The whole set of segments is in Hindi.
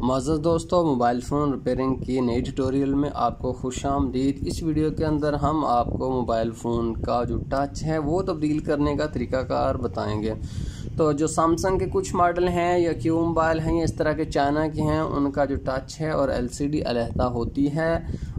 मुअज़्ज़ज़ दोस्तों, मोबाइल फ़ोन रिपेयरिंग की नई ट्यूटोरियल में आपको खुशामदीद। इस वीडियो के अंदर हम आपको मोबाइल फ़ोन का जो टच है वो तब्दील करने का तरीक़ाकार बताएंगे। तो जो सैमसंग के कुछ मॉडल हैं या क्यू मोबाइल हैं या इस तरह के चाइना के हैं, उनका जो टच है और एलसीडी अलहदा होती है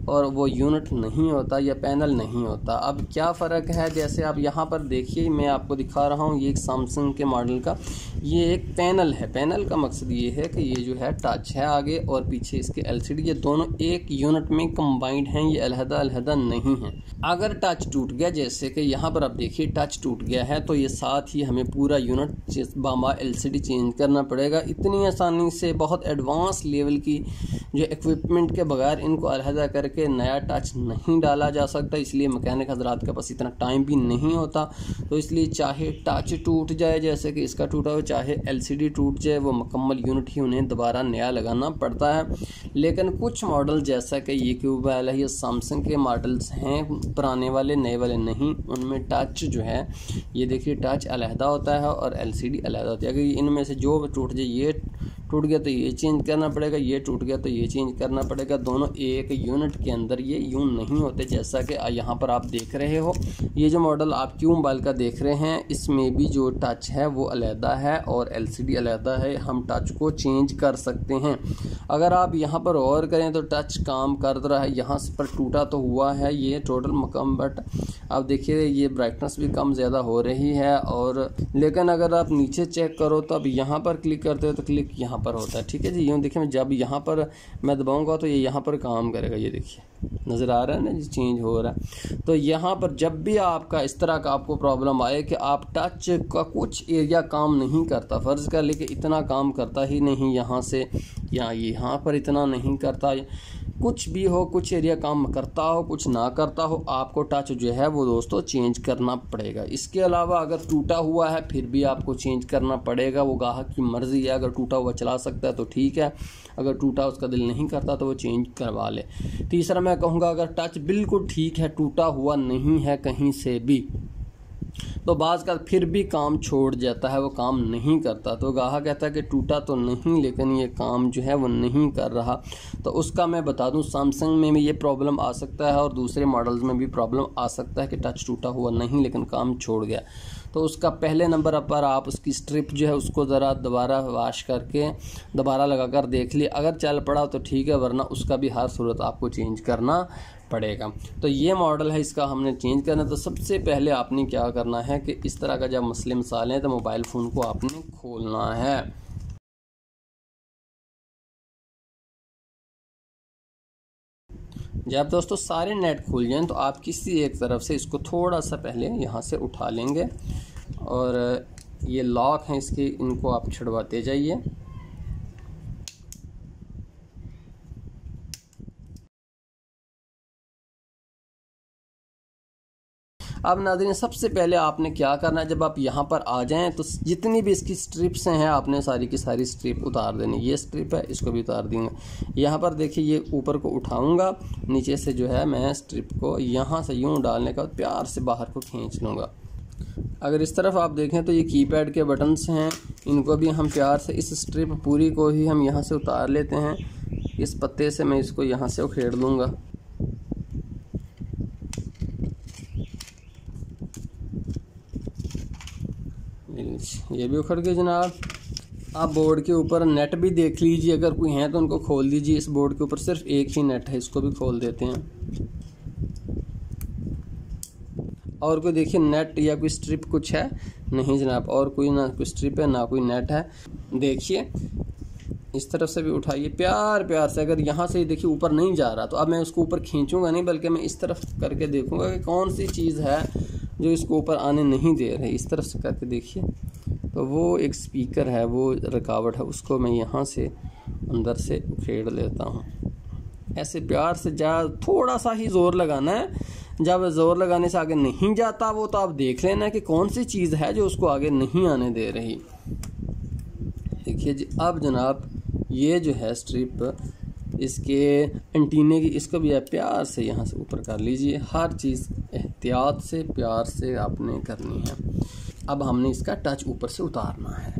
और वो यूनिट नहीं होता या पैनल नहीं होता। अब क्या फ़र्क है, जैसे आप यहाँ पर देखिए, मैं आपको दिखा रहा हूँ, ये एक सैमसंग के मॉडल का ये एक पैनल है। पैनल का मकसद ये है कि ये जो है टच है आगे और पीछे इसके एलसीडी, ये दोनों एक यूनिट में कंबाइंड हैं, ये अलहदा अलहदा नहीं है। अगर टच टूट गया, जैसे कि यहाँ पर आप देखिए टच टूट गया है, तो ये साथ ही हमें पूरा यूनिट बामा एलसीडी चेंज करना पड़ेगा। इतनी आसानी से बहुत एडवांस लेवल की जो इक्विपमेंट के बगैर इनको अलहदा करके नया टच नहीं डाला जा सकता, इसलिए मैकेनिक हजरात के पास इतना टाइम भी नहीं होता। तो इसलिए चाहे टच टूट जाए जैसे कि इसका टूटा हो, चाहे एलसीडी टूट जाए, वो मुकम्मल यूनिट ही उन्हें दोबारा नया लगाना पड़ता है। लेकिन कुछ मॉडल जैसा कि ये क्यू मोबाइल है, ये सैमसंग के मॉडल्स हैं, पुराने वाले नए वाले नहीं, उनमें टच जो है ये देखिए टच अलहदा होता है और एलसीडी अलहदा होती है। अगर इनमें से जो टूट जाए, ये टूट गया तो ये चेंज करना पड़ेगा, ये टूट गया तो ये चेंज करना पड़ेगा। दोनों एक यूनिट के अंदर ये यूं नहीं होते, जैसा कि यहाँ पर आप देख रहे हो। ये जो मॉडल आप क्यू मोबाइल का देख रहे हैं, इसमें भी जो टच है वो अलहदा है और एलसीडी अलहदा है। हम टच को चेंज कर सकते हैं। अगर आप यहाँ पर गौर करें तो टच काम कर रहा है, यहाँ पर टूटा तो हुआ है ये टोटल मकम, बट आप देखिए ये ब्राइटनेस भी कम ज़्यादा हो रही है। और लेकिन अगर आप नीचे चेक करो तो अब यहाँ पर क्लिक करते हो तो क्लिक यहाँ पर होता है, ठीक है जी। यूँ देखिए, जब यहाँ पर मैं दबाऊंगा तो ये यहाँ पर काम करेगा, ये देखिए नज़र आ रहा है ना जी, चेंज हो रहा है। तो यहाँ पर जब भी आपका इस तरह का आपको प्रॉब्लम आए कि आप टच का कुछ एरिया काम नहीं करता, फ़र्ज़ कर लेके इतना काम करता ही नहीं, यहाँ से या यहाँ पर इतना नहीं करता, कुछ भी हो, कुछ एरिया काम करता हो कुछ ना करता हो, आपको टच जो है वो दोस्तों चेंज करना पड़ेगा। इसके अलावा अगर टूटा हुआ है फिर भी आपको चेंज करना पड़ेगा, वो ग्राहक की मर्ज़ी है। अगर टूटा हुआ चला सकता है तो ठीक है, अगर टूटा उसका दिल नहीं करता तो वो चेंज करवा ले। तीसरा मैं कहूँगा, अगर टच बिल्कुल ठीक है, टूटा हुआ नहीं है कहीं से भी, तो बाज़ का फिर भी काम छोड़ जाता है, वो काम नहीं करता। तो गाहा कहता है कि टूटा तो नहीं लेकिन ये काम जो है वो नहीं कर रहा। तो उसका मैं बता दूं, सैमसंग में भी ये प्रॉब्लम आ सकता है और दूसरे मॉडल्स में भी प्रॉब्लम आ सकता है कि टच टूटा हुआ नहीं लेकिन काम छोड़ गया। तो उसका पहले नंबर पर आप उसकी स्ट्रिप जो है उसको ज़रा दोबारा वाश करके दोबारा लगा कर देख लिए, अगर चल पड़ा तो ठीक है, वरना उसका भी हर सूरत आपको चेंज करना पड़ेगा। तो ये मॉडल है, इसका हमने चेंज करना। तो सबसे पहले आपने क्या करना है कि इस तरह का जब मसले मसाले हैं तो मोबाइल फ़ोन को आपने खोलना है। जब दोस्तों सारे नेट खुल जाएं तो आप किसी एक तरफ से इसको थोड़ा सा पहले यहाँ से उठा लेंगे और ये लॉक हैं इसके, इनको आप छुड़वाते जाइए। अब नाज़रीन, सबसे पहले आपने क्या करना है, जब आप यहाँ पर आ जाएं तो जितनी भी इसकी स्ट्रिप्स हैं आपने सारी की सारी स्ट्रिप उतार देनी। ये स्ट्रिप है, इसको भी उतार देंगे। यहाँ पर देखिए ये ऊपर को उठाऊंगा, नीचे से जो है मैं स्ट्रिप को यहाँ से यूँ डालने का प्यार से बाहर को खींच लूँगा। अगर इस तरफ आप देखें तो ये कीपैड के बटन्स हैं, इनको भी हम प्यार से, इस स्ट्रिप पूरी को ही हम यहाँ से उतार लेते हैं। इस पत्ते से मैं इसको यहाँ से उखेड़ लूँगा। ये भी उखड़ गए जनाब। आप बोर्ड के ऊपर नेट भी देख लीजिए, अगर कोई हैं तो उनको खोल दीजिए। इस बोर्ड के ऊपर सिर्फ एक ही नेट है, इसको भी खोल देते हैं। और कोई देखिए नेट या कोई स्ट्रिप कुछ है नहीं जनाब, और कोई ना कोई स्ट्रिप है ना कोई नेट है। देखिए इस तरफ से भी उठाइए प्यार प्यार से। अगर यहाँ से देखिए ऊपर नहीं जा रहा तो अब मैं उसको ऊपर खींचूंगा नहीं, बल्कि मैं इस तरफ करके देखूंगा कि कौन सी चीज़ है जो इसको ऊपर आने नहीं दे रही। इस तरफ से करके देखिए, तो वो एक स्पीकर है, वो रुकावट है, उसको मैं यहाँ से अंदर से उखेड़ लेता हूँ। ऐसे प्यार से थोड़ा सा ही ज़ोर लगाना है। जब ज़ोर लगाने से आगे नहीं जाता वो, तो आप देख लेना कि कौन सी चीज़ है जो उसको आगे नहीं आने दे रही। देखिए जी, अब जनाब ये जो है स्ट्रिप इसके एंटीने की, इसको भी आप प्यार से यहाँ से ऊपर कर लीजिए। हर चीज़ एहतियात से प्यार से आपने करनी है। अब हमने इसका टच ऊपर से उतारना है।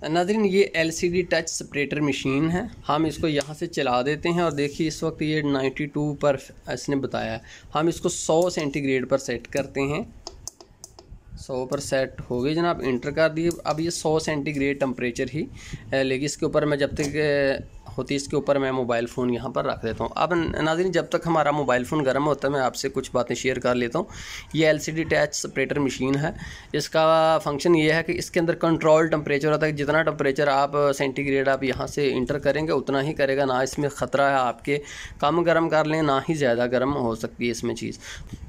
नाज़रीन ये LCD टच सेपरेटर मशीन है। हम इसको यहाँ से चला देते हैं और देखिए इस वक्त ये 92 पर इसने बताया है। हम इसको 100 सेंटीग्रेड पर सेट करते हैं। 100 पर सेट हो गई जनाब, इंटर कर दिए। अब ये 100 सेंटीग्रेड टेम्परेचर ही लेकिन इसके ऊपर मैं जब तक होती है इसके ऊपर मैं मोबाइल फ़ोन यहाँ पर रख देता हूँ। अब नाज़रीन जब तक हमारा मोबाइल फ़ोन गर्म होता है मैं आपसे कुछ बातें शेयर कर लेता हूँ। ये LCD टच सेपरेटर मशीन है। इसका फंक्शन ये है कि इसके अंदर कंट्रोल टेम्परेचर होता है। जितना टेम्परेचर आप सेंटीग्रेड आप यहाँ से इंटर करेंगे उतना ही करेगा, ना इसमें ख़तरा है आपके कम गर्म कर लें ना ही ज़्यादा गर्म हो सकती है इसमें चीज़।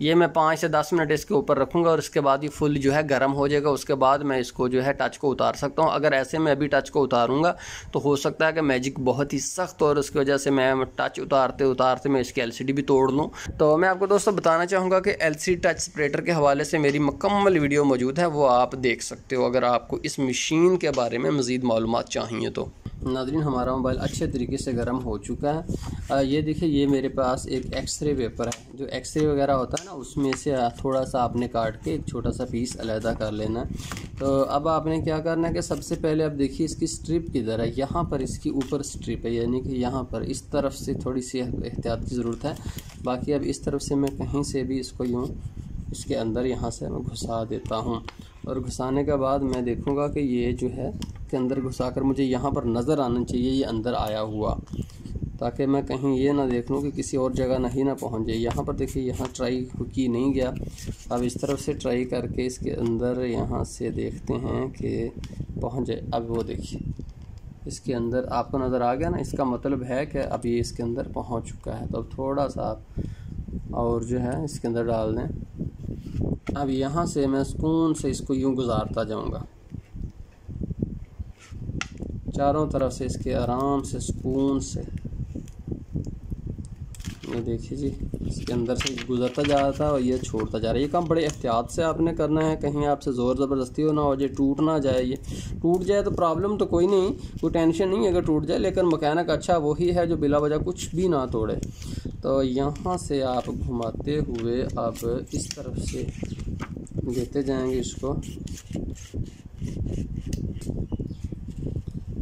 ये मैं 5 से 10 मिनट इसके ऊपर रखूँगा और इसके बाद ये फुल जो है गर्म हो जाएगा। उसके बाद मैं इसको जो है टच को उतार सकता हूँ। अगर ऐसे में अभी टच को उतारूँगा तो हो सकता है कि मैजिक बहुत ही सख्त और उसकी वजह से मैं टच उतारते उतारते मैं इसकी LCD भी तोड़ लूँ। तो मैं आपको दोस्तों बताना चाहूँगा कि LCD टच सेपरेटर के हवाले से मेरी मुकम्मल वीडियो मौजूद है, वो आप देख सकते हो अगर आपको इस मशीन के बारे में मज़ीद मालूमात चाहिए तो। नाज़रीन हमारा मोबाइल अच्छे तरीके से गर्म हो चुका है। ये देखिए ये मेरे पास एक एक्सरे पेपर है। जो एक्सरे वगैरह होता है ना उसमें से थोड़ा सा आपने काट के एक छोटा सा पीस अलहदा कर लेना है। तो अब आपने क्या करना है कि सबसे पहले आप देखिए इसकी स्ट्रिप किधर है। यहाँ पर इसकी ऊपर स्ट्रिप है, यानी कि यहाँ पर इस तरफ से थोड़ी सी एहतियात की ज़रूरत है। बाकी अब इस तरफ से मैं कहीं से भी इसको यूँ इसके अंदर यहाँ से मैं घुसा देता हूँ और घुसाने के बाद मैं देखूँगा कि ये जो है के अंदर घुसाकर मुझे यहाँ पर नज़र आना चाहिए ये अंदर आया हुआ, ताकि मैं कहीं ये ना देख लूँ कि किसी और जगह नहीं ना पहुँच जाए। यहाँ पर देखिए यहाँ ट्राई की नहीं गया। अब इस तरफ से ट्राई करके इसके अंदर यहाँ से देखते हैं कि पहुँच जाए। अब वो देखिए इसके अंदर आपको नज़र आ गया ना, इसका मतलब है कि अब ये इसके अंदर पहुँच चुका है। तो अब थोड़ा सा आप और जो है इसके अंदर डाल दें। अब यहाँ से मैं सुकून से इसको यूँ गुजारता जाऊँगा चारों तरफ से इसके आराम से सुकून से। ये देखिए जी इसके अंदर से गुजरता जा रहा था और ये छोड़ता जा रहा है। ये काम बड़े एहतियात से आपने करना है, कहीं आपसे ज़ोर ज़बरदस्ती हो ना हो जाए, टूट ना जाए। ये टूट जाए तो प्रॉब्लम तो कोई नहीं, कोई टेंशन नहीं अगर टूट जाए, लेकिन मकैनिक अच्छा वही है जो बिला वजह कुछ भी ना तोड़े। तो यहाँ से आप घुमाते हुए अब इस तरफ से देते जाएंगे इसको।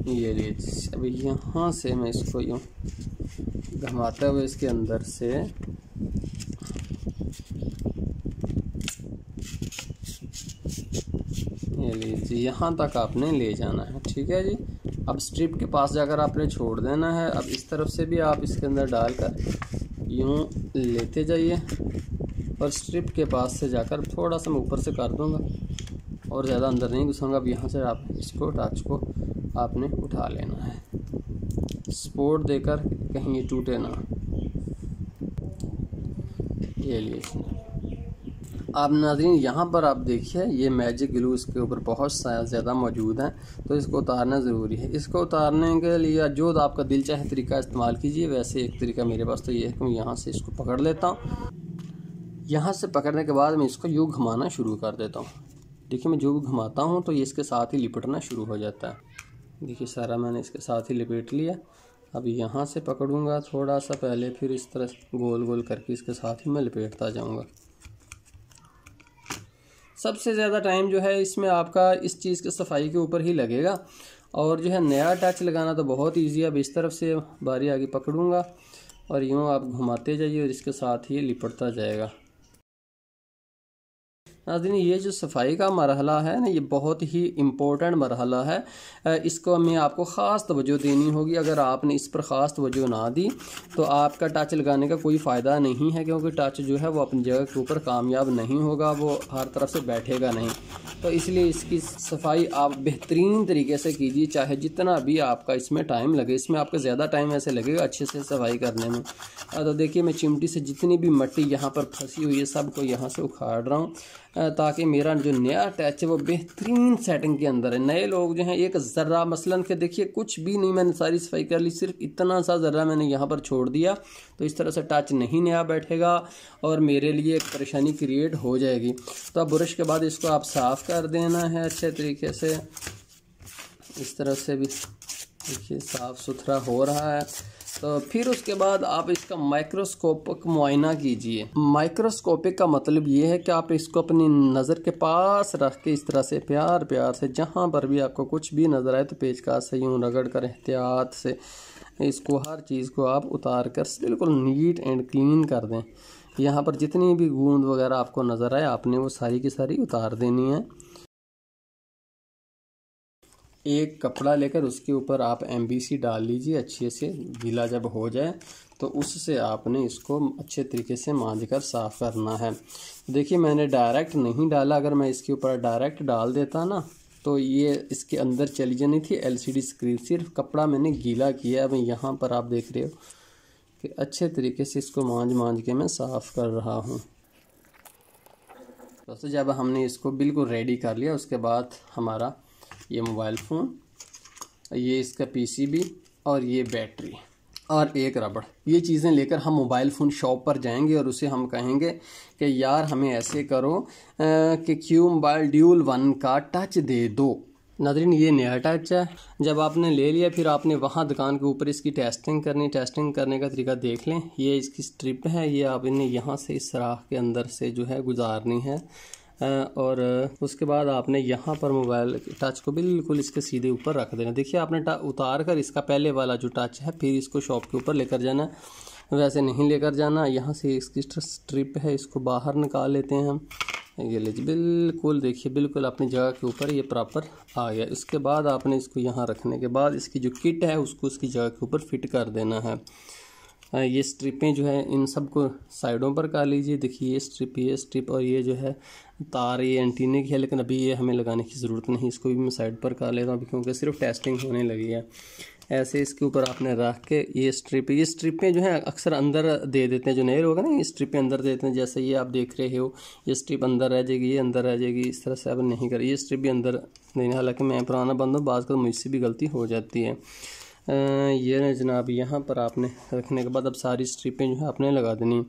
ये लीजिए अब यहाँ से मैं इसको यूँ घुमाते हुए इसके अंदर से ये लीजिए यहाँ तक आपने ले जाना है। ठीक है जी। अब स्ट्रिप के पास जाकर आपने छोड़ देना है। अब इस तरफ से भी आप इसके अंदर डालकर यूँ लेते जाइए और स्ट्रिप के पास से जाकर थोड़ा सा मैं ऊपर से कर दूँगा और ज़्यादा अंदर नहीं घुसूँगा। अब यहाँ से आप इसको टच को आपने उठा लेना है, सपोर्ट देकर कहीं ये टूटे ना। ये लीजिए आप नाज़रीन यहाँ पर आप देखिए ये मैजिक ग्लू इसके ऊपर बहुत ज़्यादा मौजूद है, तो इसको उतारना ज़रूरी है। इसको उतारने के लिए जो आपका दिल चाहे तरीका इस्तेमाल कीजिए। वैसे एक तरीका मेरे पास तो ये है कि मैं यहाँ से इसको पकड़ लेता हूँ। यहाँ से पकड़ने के बाद मैं इसको यूँ घुमाना शुरू कर देता हूँ। देखिए मैं जो भी घुमाता हूँ तो ये इसके साथ ही लिपटना शुरू हो जाता है। देखिए सारा मैंने इसके साथ ही लिपेट लिया। अब यहाँ से पकड़ूंगा थोड़ा सा पहले, फिर इस तरह गोल गोल करके इसके साथ ही मैं लपेटता जाऊंगा। सबसे ज़्यादा टाइम जो है इसमें आपका इस चीज़ की सफाई के ऊपर ही लगेगा और जो है नया टच लगाना तो बहुत ईजी है। अब इस तरफ से बारी आगे पकड़ूंगा और यूँ आप घुमाते जाइए और इसके साथ ही लिपटता जाएगा। नाज़रीन ये जो सफाई का मरहला है ना ये बहुत ही इम्पोर्टेंट मरहला है। इसको हमें आपको ख़ास तवज्जो देनी होगी। अगर आपने इस पर ख़ास तवज्जो ना दी तो आपका टच लगाने का कोई फ़ायदा नहीं है, क्योंकि टच जो है वो अपनी जगह के ऊपर कामयाब नहीं होगा, वो हर तरफ से बैठेगा नहीं। तो इसलिए इसकी सफाई आप बेहतरीन तरीके से कीजिए, चाहे जितना भी आपका इसमें टाइम लगे। इसमें आपका ज़्यादा टाइम ऐसे लगेगा अच्छे से सफाई करने में। तो देखिए मैं चिमटी से जितनी भी मिट्टी यहाँ पर फंसी हुई है सब को यहाँ से उखाड़ रहा हूँ, ताकि मेरा जो नया टच है वो बेहतरीन सेटिंग के अंदर है। नए लोग जो हैं एक ज़र्रा मसलन के देखिए कुछ भी नहीं, मैंने सारी सफाई कर ली, सिर्फ इतना सा ज़र्रा मैंने यहाँ पर छोड़ दिया, तो इस तरह से टच नहीं नया बैठेगा और मेरे लिए एक परेशानी क्रिएट हो जाएगी। तो अब ब्रश के बाद इसको आप साफ़ कर देना है अच्छे तरीके से। इस तरह से भी देखिए साफ़ सुथरा हो रहा है। तो फिर उसके बाद आप इसका माइक्रोस्कोपिक मुआयना कीजिए। माइक्रोस्कोपिक का मतलब ये है कि आप इसको अपनी नज़र के पास रख के इस तरह से प्यार प्यार से जहाँ पर भी आपको कुछ भी नज़र आए तो पेचकस से यूँ रगड़ कर एहतियात से इसको हर चीज़ को आप उतार कर बिल्कुल नीट एंड क्लीन कर दें। यहाँ पर जितनी भी गूंद वगैरह आपको नज़र आए आपने वो सारी की सारी उतार देनी है। एक कपड़ा लेकर उसके ऊपर आप MBC डाल लीजिए अच्छे से, गीला जब हो जाए तो उससे आपने इसको अच्छे तरीके से मांज कर साफ़ करना है। देखिए मैंने डायरेक्ट नहीं डाला, अगर मैं इसके ऊपर डायरेक्ट डाल देता ना तो ये इसके अंदर चली जानी थी LCD स्क्रीन। सिर्फ कपड़ा मैंने गीला किया। अब यहाँ पर आप देख रहे हो कि अच्छे तरीके से इसको मांज के मैं साफ़ कर रहा हूँ। दोस्तों जब हमने इसको बिल्कुल रेडी कर लिया उसके बाद हमारा ये मोबाइल फ़ोन, ये इसका PCB और ये बैटरी और एक रबड़, ये चीज़ें लेकर हम मोबाइल फ़ोन शॉप पर जाएंगे और उसे हम कहेंगे कि यार हमें ऐसे करो कि क्यू मोबाइल ड्यूल 1 का टच दे दो। नाज़रीन ये नया टच है। जब आपने ले लिया फिर आपने वहाँ दुकान के ऊपर इसकी टेस्टिंग करनी। टेस्टिंग करने का तरीका देख लें। ये इसकी स्ट्रिप है, ये आपने यहाँ से इस राख के अंदर से जो है गुजारनी है और उसके बाद आपने यहाँ पर मोबाइल टच को बिल्कुल इसके सीधे ऊपर रख देना। देखिए आपने उतार कर इसका पहले वाला जो टच है फिर इसको शॉप के ऊपर लेकर जाना, वैसे नहीं लेकर जाना। यहाँ से इसकी स्ट्रिप है इसको बाहर निकाल लेते हैं हम। ये लीजिए बिल्कुल, देखिए बिल्कुल अपनी जगह के ऊपर ये प्रॉपर आ गया। इसके बाद आपने इसको यहाँ रखने के बाद इसकी जो किट है उसको उसकी जगह के ऊपर फिट कर देना है। ये स्ट्रिपें जो है इन सब को साइडों पर कर लीजिए। देखिए ये स्ट्रिप और ये जो है तार ये एंटीने की है, लेकिन अभी ये हमें लगाने की ज़रूरत नहीं। इसको भी मैं साइड पर कर लेता हूँ अभी क्योंकि सिर्फ टेस्टिंग होने लगी है। ऐसे इसके ऊपर आपने रख के ये स्ट्रिपें जो है अक्सर अंदर दे देते हैं। जो नए लोग हैं ना ये स्ट्रिपें अंदर देते हैं, जैसे ये आप देख रहे हो ये स्ट्रिप अंदर रह जाएगी, ये अंदर रह जाएगी। इस तरह से अब नहीं कर, ये स्ट्रिप भी अंदर नहीं। हालांकि मैं पुराना बंदा हूँ, बाज़ मुझसे भी गलती हो जाती है। ये ना जनाब यहाँ पर आपने रखने के बाद अब सारी स्ट्रिपें जो है आपने लगा देनी।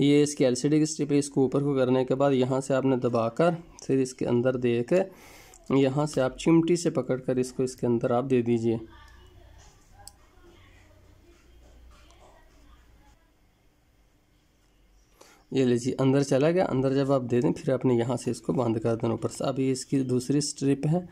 ये इसकी LCD की स्ट्रिप है, इसको ऊपर को करने के बाद यहाँ से आपने दबाकर फिर इसके अंदर दे के यहाँ से आप चिमटी से पकड़कर इसको इसके अंदर आप दे दीजिए। ये लीजिए अंदर चला गया। अंदर जब आप दे दें फिर आपने यहाँ से इसको बंद कर देना ऊपर से। अभी इसकी दूसरी स्ट्रिप है,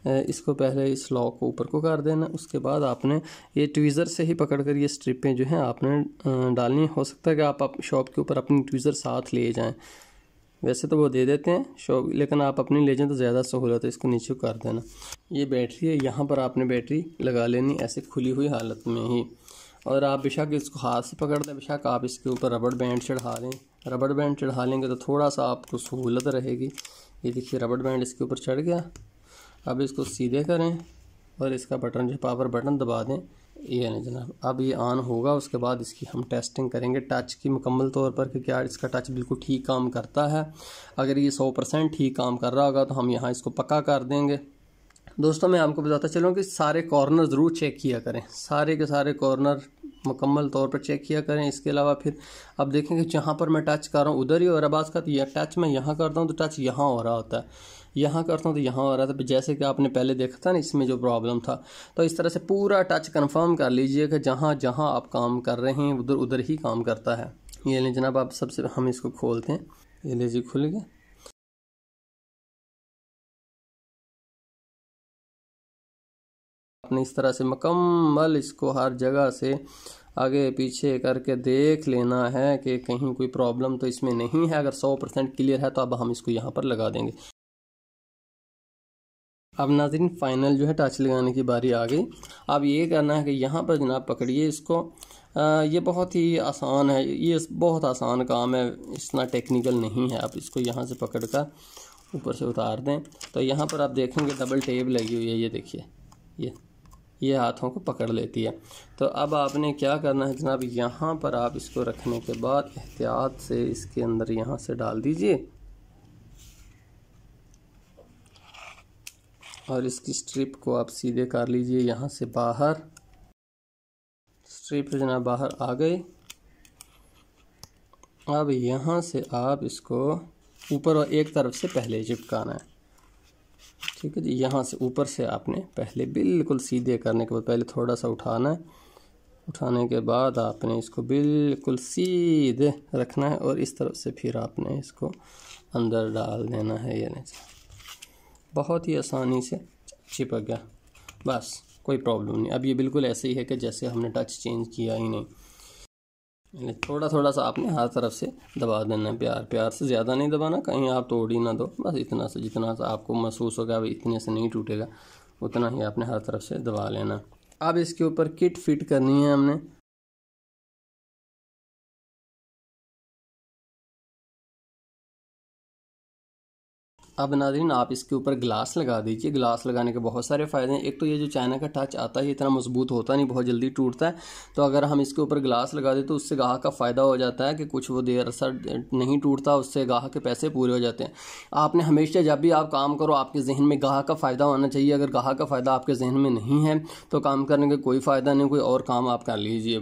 इसको पहले इस लॉक को ऊपर को कर देना। उसके बाद आपने ये ट्वीज़र से ही पकड़कर ये स्ट्रिपें जो हैं आपने डालनी। हो सकता है कि आप शॉप के ऊपर अपनी ट्वीज़र साथ ले जाएं, वैसे तो वो दे देते हैं शॉप, लेकिन आप अपनी ले जाएं तो ज़्यादा सहूलत है। इसको नीचे कर देना। ये बैटरी है, यहाँ पर आपने बैटरी लगा लेनी ऐसे खुली हुई हालत में ही। और आप बेशक इसको हाथ से पकड़ दें, बेशक आप इसके ऊपर रबड़ बैंड चढ़ा लें। रबड़ बैंड चढ़ा लेंगे तो थोड़ा सा आपको सहूलत रहेगी। ये देखिए रबड़ बैंड इसके ऊपर चढ़ गया। अब इसको सीधे करें और इसका बटन जो पावर बटन दबा दें। ये नहीं जनाब, अब ये ऑन होगा। उसके बाद इसकी हम टेस्टिंग करेंगे टच की मुकम्मल तौर पर कि क्या इसका टच बिल्कुल ठीक काम करता है। अगर ये 100% ठीक काम कर रहा होगा तो हम यहाँ इसको पक्का कर देंगे। दोस्तों मैं आपको बताता चलूँ कि सारे कॉर्नर ज़रूर चेक किया करें, सारे के सारे कॉर्नर मुकम्मल तौर पर चेक किया करें। इसके अलावा फिर अब देखेंगे जहाँ पर मैं टच कर रहा हूँ उधर ही हो रहा है। बात का तो यह टच मैं यहाँ करता हूँ तो टच यहाँ हो रहा होता है, यहाँ करता हूँ तो यहाँ हो रहा था। जैसे कि आपने पहले देखा था ना इसमें जो प्रॉब्लम था। तो इस तरह से पूरा टच कंफर्म कर लीजिए कि जहाँ जहाँ आप काम कर रहे हैं उधर उधर ही काम करता है। ये ले जनाब, आप सबसे हम इसको खोलते हैं। ये लीजिए खुल गया। आपने इस तरह से मुकम्मल इसको हर जगह से आगे पीछे करके देख लेना है कि कहीं कोई प्रॉब्लम तो इसमें नहीं है। अगर 100% क्लियर है तो अब हम इसको यहाँ पर लगा देंगे। अब नाज़रीन फाइनल जो है टच लगाने की बारी आ गई। अब ये करना है कि यहाँ पर जनाब पकड़िए इसको। ये बहुत ही आसान है, ये बहुत आसान काम है, इतना टेक्निकल नहीं है। आप इसको यहाँ से पकड़ कर ऊपर से उतार दें तो यहाँ पर आप देखेंगे डबल टेप लगी हुई है। ये देखिए ये हाथों को पकड़ लेती है। तो अब आपने क्या करना है जनाब, यहाँ पर आप इसको रखने के बाद एहतियात से इसके अंदर यहाँ से डाल दीजिए और इसकी स्ट्रिप को आप सीधे कर लीजिए यहाँ से बाहर। स्ट्रिप जनाब बाहर आ गई। अब यहाँ से आप इसको ऊपर और एक तरफ से पहले चिपकाना है, ठीक है जी। यहाँ से ऊपर से आपने पहले बिल्कुल सीधे करने के बाद पहले थोड़ा सा उठाना है उठाने के बाद आपने इसको बिल्कुल सीधे रखना है और इस तरफ से फिर आपने इसको अंदर डाल देना है। ये नीचे बहुत ही आसानी से चिपक गया, बस कोई प्रॉब्लम नहीं। अब ये बिल्कुल ऐसे ही है कि जैसे हमने टच चेंज किया ही नहीं। थोड़ा थोड़ा सा आपने हर तरफ से दबा देना है, प्यार प्यार से, ज़्यादा नहीं दबाना, कहीं आप तोड़ ही ना दो। बस इतना सा, जितना सा आपको महसूस होगा अब इतने से नहीं टूटेगा, उतना ही आपने हर तरफ से दबा लेना। अब इसके ऊपर किट फिट करनी है हमने। अब नाज़रीन आप इसके ऊपर ग्लास लगा दीजिए। ग्लास लगाने के बहुत सारे फ़ायदे हैं। एक तो ये जो चाइना का टच आता है इतना मजबूत होता नहीं, बहुत जल्दी टूटता है। तो अगर हम इसके ऊपर ग्लास लगा दें तो उससे गाहक का फ़ायदा हो जाता है कि कुछ वो देर असर नहीं टूटता, उससे गाहक के पैसे पूरे हो जाते हैं। आपने हमेशा जब भी आप काम करो आपके जहन में गाहक का फ़ायदा होना चाहिए। अगर गाहक का फ़ायदा आपके जहन में नहीं है तो काम करने का कोई फ़ायदा नहीं, कोई और काम आप कर लीजिए।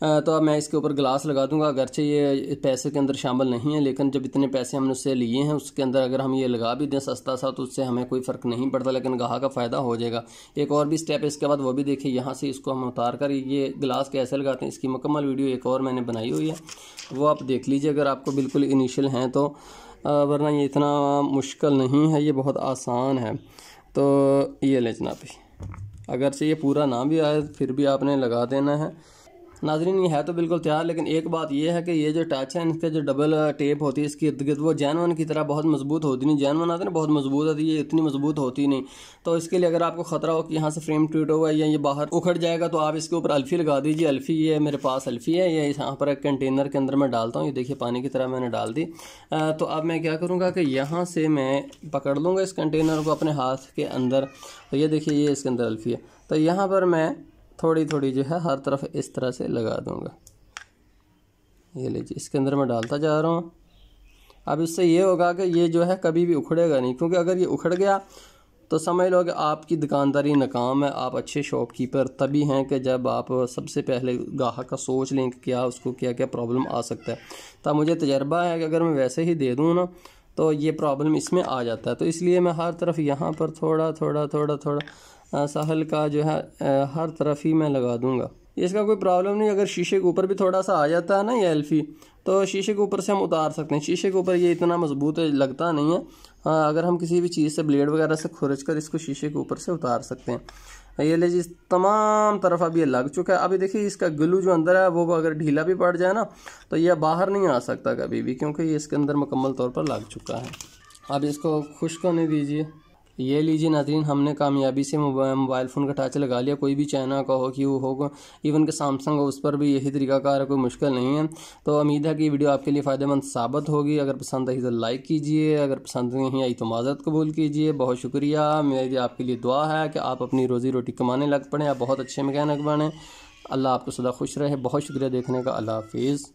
तो अब मैं इसके ऊपर ग्लास लगा दूँगा। अगरचे ये पैसे के अंदर शामिल नहीं है, लेकिन जब इतने पैसे हमने उससे लिए हैं उसके अंदर अगर हम ये लगा भी दें सस्ता सा तो उससे हमें कोई फ़र्क नहीं पड़ता, लेकिन गाहक का फ़ायदा हो जाएगा। एक और भी स्टेप है इसके बाद, वो भी देखिए। यहाँ से इसको हम उतार कर ये ग्लास कैसे लगाते हैं इसकी मुकम्मल वीडियो एक और मैंने बनाई हुई है, वो आप देख लीजिए अगर आपको बिल्कुल इनिशियल हैं तो, वरना ये इतना मुश्किल नहीं है, ये बहुत आसान है। तो ये ले जनाब, अगर से ये पूरा ना भी आए फिर भी आपने लगा देना है। नाज़रीन ये है तो बिल्कुल तैयार, लेकिन एक बात ये है कि ये जो टच है इसका जो डबल टेप होती है इसकी इर्द गिर्द, वो जैनवन की तरह बहुत मजबूत होती नहीं। जैनवन आते हैं ना बहुत मजबूत होती है, ये इतनी मजबूत होती नहीं। तो इसके लिए अगर आपको ख़तरा हो कि यहाँ से फ्रेम टूटा हुआ है या ये बाहर उखड़ जाएगा तो आप इसके ऊपर अल्फ़ी लगा दीजिए। अल्फ़ी ये मेरे पास अल्फ़ी है, ये यहाँ पर एक कंटेनर के अंदर मैं डालता हूँ। ये देखिए पानी की तरह मैंने डाल दी। तो अब मैं क्या करूँगा कि यहाँ से मैं पकड़ लूँगा इस कंटेनर को अपने हाथ के अंदर। तो ये देखिए ये इसके अंदर अल्फ़ी है, तो यहाँ पर मैं थोड़ी थोड़ी जो है हर तरफ इस तरह से लगा दूंगा। ये लीजिए इसके अंदर मैं डालता जा रहा हूँ। अब इससे ये होगा कि ये जो है कभी भी उखड़ेगा नहीं, क्योंकि अगर ये उखड़ गया तो समझ लो कि आपकी दुकानदारी नाकाम है। आप अच्छे शॉपकीपर तभी हैं कि जब आप सबसे पहले गाहक का सोच लें कि क्या उसको क्या क्या प्रॉब्लम आ सकता है। तब मुझे तजर्बा है कि अगर मैं वैसे ही दे दूँ ना तो ये प्रॉब्लम इसमें आ जाता है। तो इसलिए मैं हर तरफ यहाँ पर थोड़ा थोड़ा थोड़ा थोड़ा सहल का जो है हर तरफ ही मैं लगा दूंगा। इसका कोई प्रॉब्लम नहीं। अगर शीशे के ऊपर भी थोड़ा सा आ जाता है ना ये अल्फ़ी, तो शीशे के ऊपर से हम उतार सकते हैं। शीशे के ऊपर ये इतना मजबूत लगता नहीं है। हाँ, अगर हम किसी भी चीज़ से ब्लेड वगैरह से खुरच कर इसको शीशे के ऊपर से उतार सकते हैं। ये लीजिए तमाम तरफ अब ये लग चुका है। अभी देखिए इसका ग्लू जो अंदर है वो अगर ढीला भी पड़ जाए ना तो ये बाहर नहीं आ सकता कभी भी, क्योंकि ये इसके अंदर मुकम्मल तौर पर लग चुका है। अब इसको खुश्क होने दीजिए। ये लीजिए नाज़रीन, हमने कामयाबी से मोबाइल फ़ोन का टच लगा लिया। कोई भी चाइना का हो कि वो होगा, इवन के सैमसंग हो, उस पर भी यही तरीकाकार है, कोई मुश्किल नहीं है। तो उम्मीद है कि वीडियो आपके लिए फ़ायदेमंद साबित होगी। अगर पसंद आई तो लाइक कीजिए, अगर पसंद नहीं आई तो माज़रत कबूल कीजिए। बहुत शुक्रिया। मेरी आपके लिए दुआ है कि आप अपनी रोज़ी रोटी कमाने लग पड़ें, आप बहुत अच्छे मैकेनिक बने। अल्लाह आपको सदा खुश रहे। बहुत शुक्रिया देखने का। अल्लाह हाफिज़।